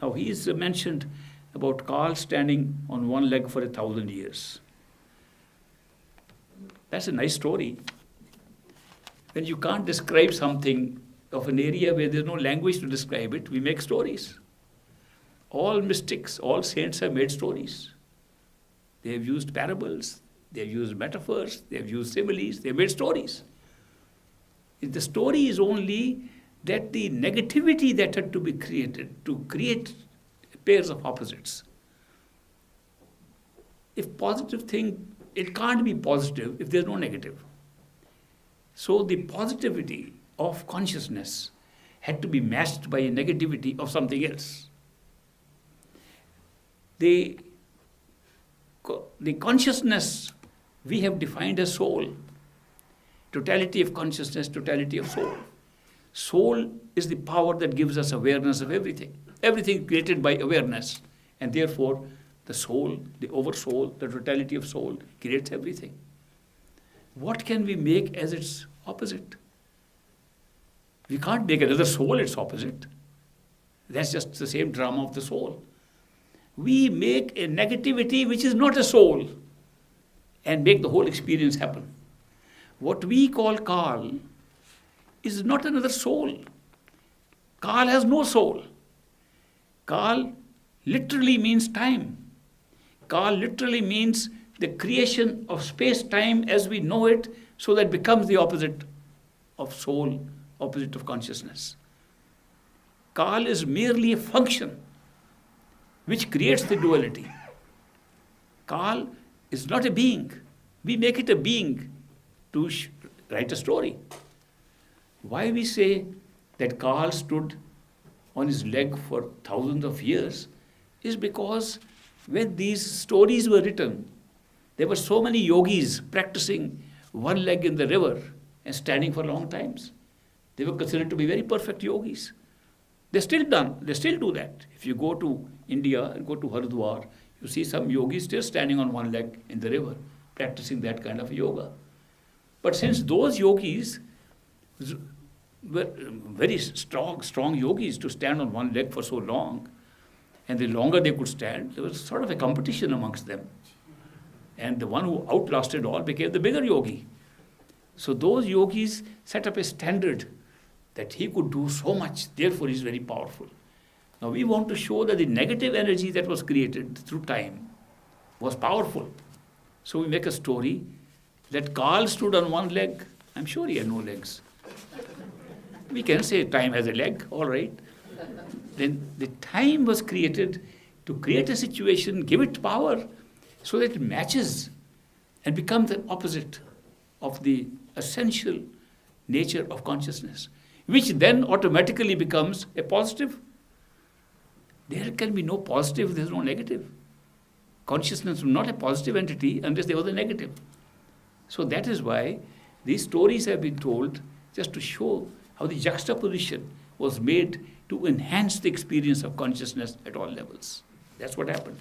Now he is mentioned about Kaal standing on one leg for 1,000 years. That's a nice story. When you can't describe something of an area where there's no language to describe it, we make stories. All mystics, all saints have made stories. They have used parables, they have used metaphors, they have used similes, they have made stories. The story is only that the negativity that had to be created to create pairs of opposites. If positive thing, it can't be positive if there's no negative. So the positivity of consciousness had to be matched by a negativity of something else. The consciousness we have defined as soul. Totality of consciousness, totality of soul. Soul is the power that gives us awareness of everything. Everything created by awareness. And therefore, the soul, the oversoul, the totality of soul creates everything. What can we make as its opposite? We can't make another soul its opposite. That's just the same drama of the soul. We make a negativity which is not a soul and make the whole experience happen. What we call Kaal is not another soul. Kaal has no soul. Kaal literally means time. Kaal literally means the creation of space-time as we know it, so that becomes the opposite of soul, opposite of consciousness. Kaal is merely a function which creates the duality. Kaal is not a being. We make it a being to write a story. Why we say that Kaal stood on his leg for thousands of years is because when these stories were written, there were so many yogis practicing one leg in the river and standing for long times. They were considered to be very perfect yogis. They still do that. If you go to India and go to Haridwar, you see some yogis still standing on one leg in the river, practicing that kind of yoga. But since those yogis were very strong yogis to stand on one leg for so long, and the longer they could stand, there was sort of a competition amongst them. And the one who outlasted all became the bigger yogi. So those yogis set up a standard that he could do so much, therefore he is very powerful. Now we want to show that the negative energy that was created through time was powerful. So we make a story that Kaal stood on one leg. I'm sure he had no legs. We can say time has a leg, all right. Then the time was created to create a situation, give it power, so that it matches and becomes the opposite of the essential nature of consciousness, which then automatically becomes a positive. There can be no positive if there is no negative. Consciousness is not a positive entity unless there was a negative. So that is why these stories have been told just to show how the juxtaposition was made to enhance the experience of consciousness at all levels. That's what happened.